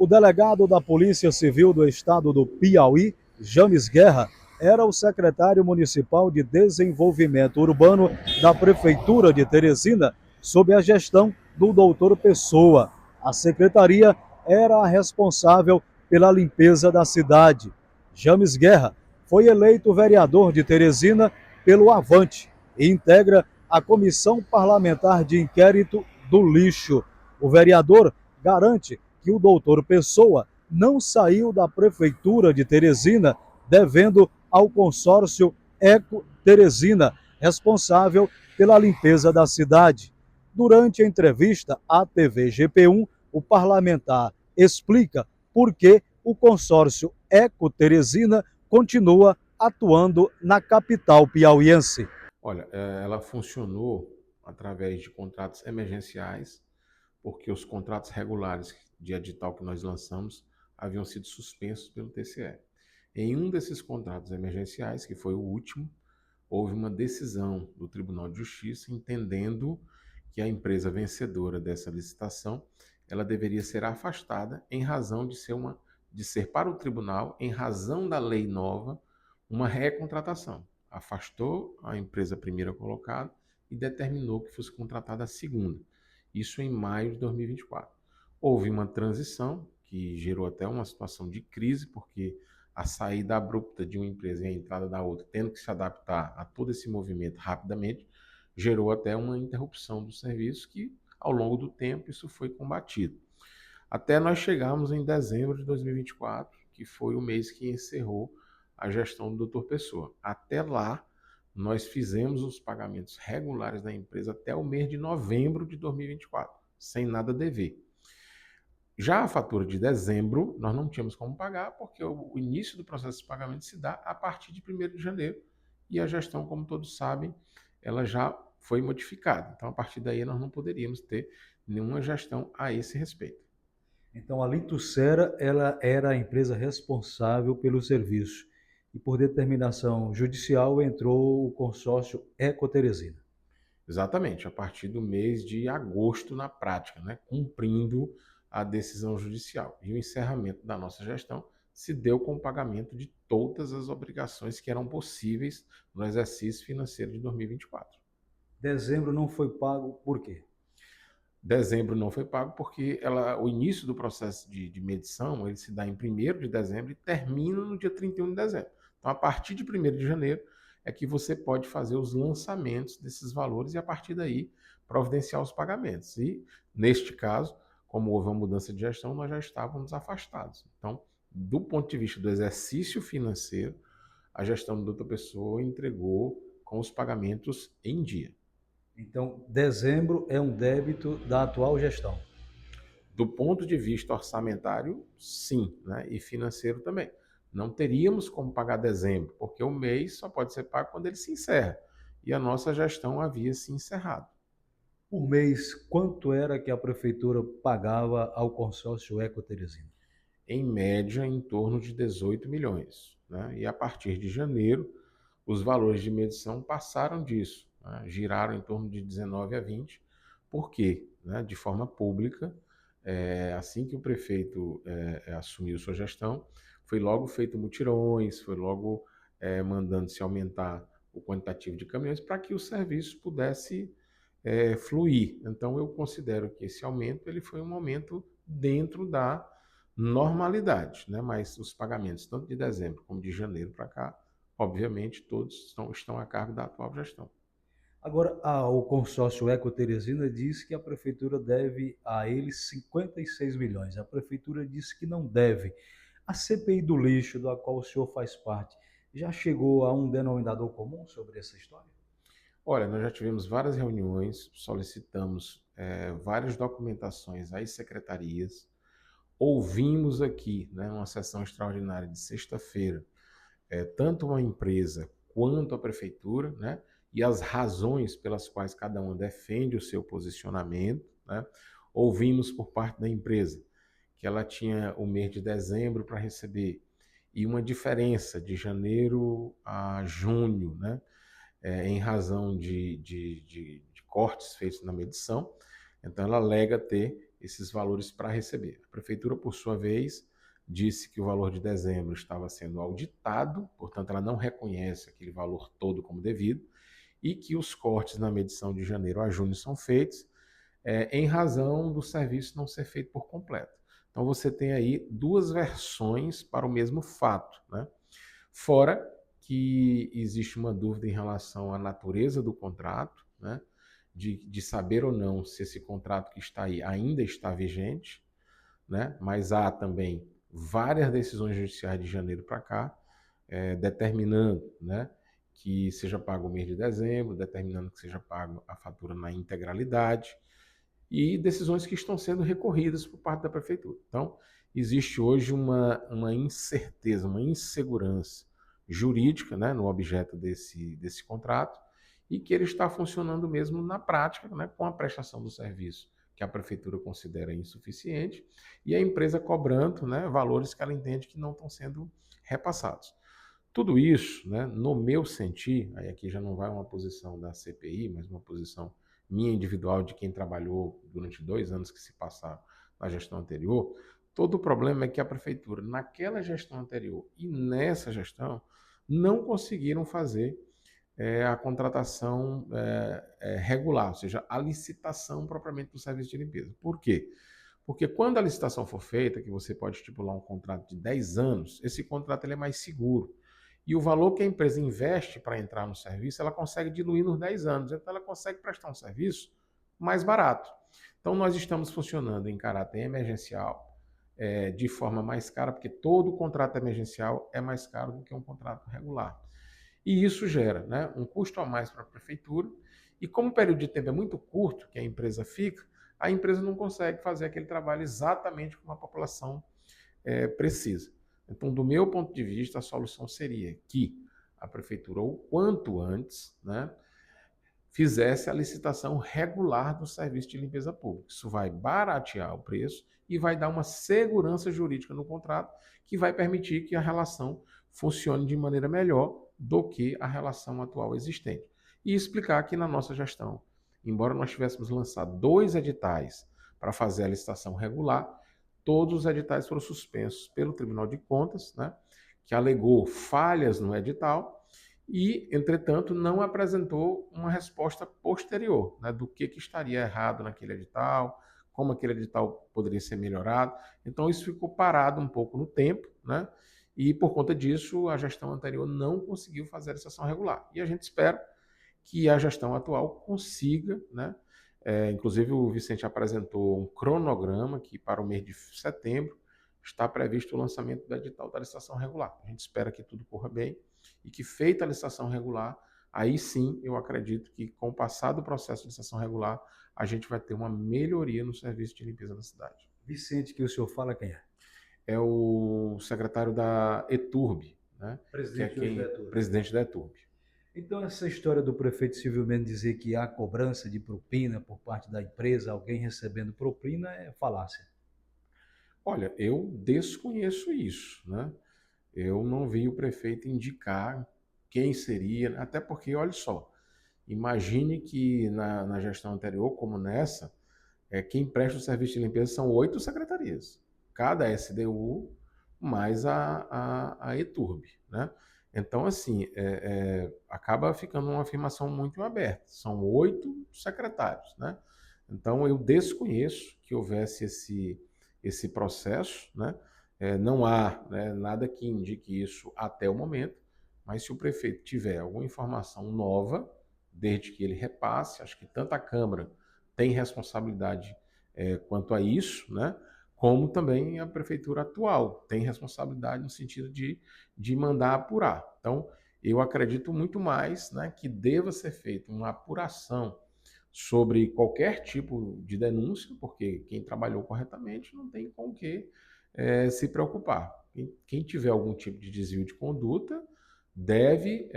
O delegado da Polícia Civil do Estado do Piauí, James Guerra, era o secretário municipal de Desenvolvimento Urbano da Prefeitura de Teresina, sob a gestão do doutor Pessoa. A secretaria era a responsável pela limpeza da cidade. James Guerra foi eleito vereador de Teresina pelo Avante e integra a Comissão Parlamentar de Inquérito do Lixo. O vereador garante que o doutor Pessoa não saiu da Prefeitura de Teresina devendo ao consórcio Eco Teresina, responsável pela limpeza da cidade. Durante a entrevista à TV GP1, o parlamentar explica por que o consórcio Eco Teresina continua atuando na capital piauiense. Olha, ela funcionou através de contratos emergenciais, porque os contratos regulares de edital que nós lançamos haviam sido suspensos pelo TCE. Em um desses contratos emergenciais, que foi o último, houve uma decisão do Tribunal de Justiça entendendo que a empresa vencedora dessa licitação, ela deveria ser afastada em razão de ser para o tribunal, em razão da lei nova, uma recontratação. Afastou a empresa primeira colocada e determinou que fosse contratada a segunda. Isso em maio de 2024. Houve uma transição que gerou até uma situação de crise, porque a saída abrupta de uma empresa e a entrada da outra, tendo que se adaptar a todo esse movimento rapidamente, gerou até uma interrupção do serviço que, ao longo do tempo, isso foi combatido. Até nós chegarmos em dezembro de 2024, que foi o mês que encerrou a gestão do Dr. Pessoa. Até lá, nós fizemos os pagamentos regulares da empresa até o mês de novembro de 2024, sem nada dever. Já a fatura de dezembro, nós não tínhamos como pagar, porque o início do processo de pagamento se dá a partir de 1º de janeiro, e a gestão, como todos sabem, ela já foi modificada. Então, a partir daí, nós não poderíamos ter nenhuma gestão a esse respeito. Então, a Litucera ela era a empresa responsável pelo serviço e, por determinação judicial, entrou o consórcio Eco Teresina. Exatamente, a partir do mês de agosto na prática, né, cumprindo a decisão judicial. E o encerramento da nossa gestão se deu com o pagamento de todas as obrigações que eram possíveis no exercício financeiro de 2024. Dezembro não foi pago por quê? Dezembro não foi pago porque o início do processo de medição ele se dá em 1º de dezembro e termina no dia 31 de dezembro. Então, a partir de 1º de janeiro é que você pode fazer os lançamentos desses valores e, a partir daí, providenciar os pagamentos. E, neste caso, como houve uma mudança de gestão, nós já estávamos afastados. Então, do ponto de vista do exercício financeiro, a gestão do doutor Pessoa entregou com os pagamentos em dia. Então, dezembro é um débito da atual gestão. Do ponto de vista orçamentário, sim, né? E financeiro também. Não teríamos como pagar dezembro, porque o mês só pode ser pago quando ele se encerra. E a nossa gestão havia se encerrado. Por mês, quanto era que a prefeitura pagava ao consórcio Eco Teresina? Em média, em torno de 18 milhões. Né? E a partir de janeiro, os valores de medição passaram disso, né? Giraram em torno de 19 a 20. Por quê? Né? De forma pública, assim que o prefeito assumiu sua gestão, foi logo feito mutirões, foi logo mandando-se aumentar o quantitativo de caminhões para que o serviço pudesse fluir. Então, eu considero que esse aumento ele foi um aumento dentro da normalidade, né? Mas os pagamentos, tanto de dezembro como de janeiro para cá, obviamente, todos estão a cargo da atual gestão. Agora, o consórcio Eco Teresina diz que a prefeitura deve a eles 56 milhões. A prefeitura disse que não deve. A CPI do lixo, da qual o senhor faz parte, já chegou a um denominador comum sobre essa história? Olha, nós já tivemos várias reuniões, solicitamos várias documentações às secretarias, ouvimos aqui, né, uma sessão extraordinária de sexta-feira, tanto uma empresa quanto a prefeitura, né, e as razões pelas quais cada uma defende o seu posicionamento, né. Ouvimos por parte da empresa que ela tinha o mês de dezembro para receber e uma diferença de janeiro a junho, né, em razão de cortes feitos na medição. Então, ela alega ter esses valores para receber. A prefeitura, por sua vez, disse que o valor de dezembro estava sendo auditado, portanto, ela não reconhece aquele valor todo como devido, e que os cortes na medição de janeiro a junho são feitos em razão do serviço não ser feito por completo. Então, você tem aí duas versões para o mesmo fato, né? Fora que existe uma dúvida em relação à natureza do contrato, né? De saber ou não se esse contrato que está aí ainda está vigente, né? Mas há também várias decisões judiciais de janeiro para cá, determinando, né, que seja pago o mês de dezembro, determinando que seja pago a fatura na integralidade, e decisões que estão sendo recorridas por parte da prefeitura. Então, existe hoje uma incerteza, uma insegurança jurídica, né, no objeto desse contrato, e que ele está funcionando mesmo na prática, né, com a prestação do serviço que a prefeitura considera insuficiente e a empresa cobrando, né, valores que ela entende que não estão sendo repassados. Tudo isso, né, no meu sentir, aí aqui já não vai uma posição da CPI, mas uma posição minha individual de quem trabalhou durante 2 anos que se passaram na gestão anterior, todo o problema é que a prefeitura, naquela gestão anterior e nessa gestão, não conseguiram fazer a contratação regular, ou seja, a licitação propriamente do serviço de limpeza. Por quê? Porque quando a licitação for feita, que você pode estipular um contrato de 10 anos, esse contrato ele é mais seguro. E o valor que a empresa investe para entrar no serviço, ela consegue diluir nos 10 anos. Então, ela consegue prestar um serviço mais barato. Então, nós estamos funcionando em caráter emergencial, de forma mais cara, porque todo contrato emergencial é mais caro do que um contrato regular. E isso gera, né, um custo a mais para a prefeitura. E como o período de tempo é muito curto que a empresa fica, a empresa não consegue fazer aquele trabalho exatamente como a população precisa. Então, do meu ponto de vista, a solução seria que a prefeitura, o quanto antes, né, fizesse a licitação regular do serviço de limpeza pública. Isso vai baratear o preço e vai dar uma segurança jurídica no contrato que vai permitir que a relação funcione de maneira melhor do que a relação atual existente. E explicar que na nossa gestão, embora nós tivéssemos lançado 2 editais para fazer a licitação regular, todos os editais foram suspensos pelo Tribunal de Contas, né, que alegou falhas no edital e, entretanto, não apresentou uma resposta posterior, né, do que estaria errado naquele edital, como aquele edital poderia ser melhorado. Então, isso ficou parado um pouco no tempo, né, e, por conta disso, a gestão anterior não conseguiu fazer a licitação regular. E a gente espera que a gestão atual consiga, né, inclusive o Vicente apresentou um cronograma que para o mês de setembro está previsto o lançamento do edital da licitação regular. A gente espera que tudo corra bem e que feita a licitação regular, aí sim eu acredito que com o passar do processo de licitação regular, a gente vai ter uma melhoria no serviço de limpeza da cidade. Vicente, que o senhor fala quem é? É o secretário da ETURB, né? Presidente da ETURB. Então, essa história do prefeito Silvio Mendes dizer que há cobrança de propina por parte da empresa, alguém recebendo propina, é falácia. Olha, eu desconheço isso, né? Eu não vi o prefeito indicar quem seria, até porque, olha só, imagine que na gestão anterior, como nessa, quem presta o serviço de limpeza são 8 secretarias, cada SDU mais a ETURB, né? Então, assim, acaba ficando uma afirmação muito aberta. São 8 secretários, né? Então, eu desconheço que houvesse esse processo, né? Não há, né, nada que indique isso até o momento, mas se o prefeito tiver alguma informação nova, desde que ele repasse, acho que tanto a Câmara tem responsabilidade quanto a isso, né? Como também a prefeitura atual tem responsabilidade no sentido de mandar apurar. Então, eu acredito muito mais, né, que deva ser feita uma apuração sobre qualquer tipo de denúncia, porque quem trabalhou corretamente não tem com o que se preocupar. Quem tiver algum tipo de desvio de conduta deve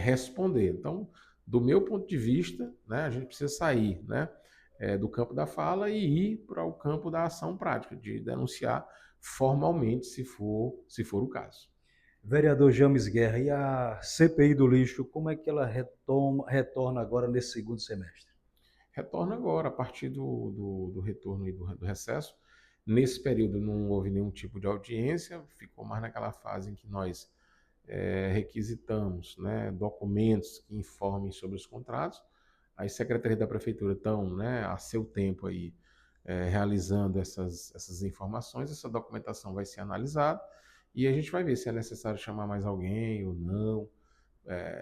responder. Então, do meu ponto de vista, né, a gente precisa sair, né, do campo da fala e ir para o campo da ação prática, de denunciar formalmente, se for o caso. Vereador James Guerra, e a CPI do lixo, como é que ela retorna agora nesse segundo semestre? Retorna agora, a partir do retorno e do recesso. Nesse período não houve nenhum tipo de audiência, ficou mais naquela fase em que nós requisitamos, né, documentos que informem sobre os contratos. As secretarias da prefeitura estão, né, a seu tempo aí, realizando essas informações, essa documentação vai ser analisada e a gente vai ver se é necessário chamar mais alguém ou não,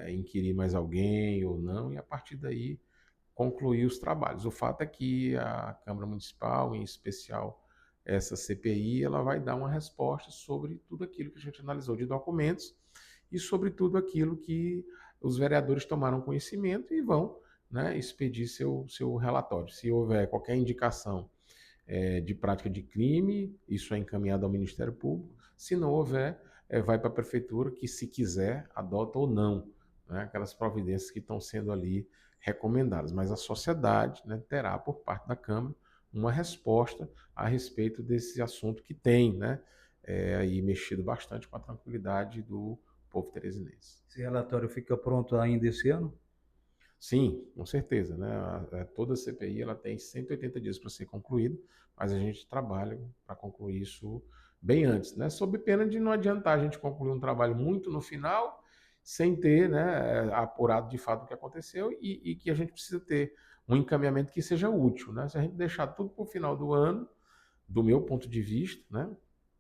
inquirir mais alguém ou não, e a partir daí concluir os trabalhos. O fato é que a Câmara Municipal, em especial essa CPI, ela vai dar uma resposta sobre tudo aquilo que a gente analisou de documentos e sobre tudo aquilo que os vereadores tomaram conhecimento e vão, né, expedir seu relatório. Se houver qualquer indicação de prática de crime, isso é encaminhado ao Ministério Público. Se não houver, vai para a Prefeitura, que se quiser, adota ou não, né, aquelas providências que estão sendo ali recomendadas. Mas a sociedade, né, terá, por parte da Câmara, uma resposta a respeito desse assunto que tem, né, aí mexido bastante com a tranquilidade do povo teresinense. Esse relatório fica pronto ainda esse ano? Sim, com certeza, né? Toda a CPI ela tem 180 dias para ser concluída, mas a gente trabalha para concluir isso bem antes, né? Sob pena de não adiantar a gente concluir um trabalho muito no final, sem ter, né, apurado de fato o que aconteceu e que a gente precisa ter um encaminhamento que seja útil, né? Se a gente deixar tudo para o final do ano, do meu ponto de vista, né?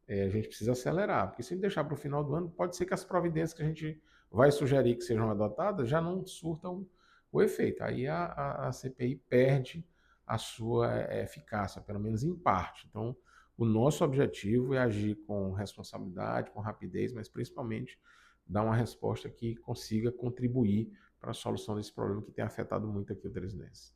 A gente precisa acelerar, porque se a gente deixar para o final do ano, pode ser que as providências que a gente vai sugerir que sejam adotadas já não surtam o efeito. Aí a CPI perde a sua eficácia, pelo menos em parte. Então, o nosso objetivo é agir com responsabilidade, com rapidez, mas principalmente dar uma resposta que consiga contribuir para a solução desse problema que tem afetado muito aqui o Teresinense.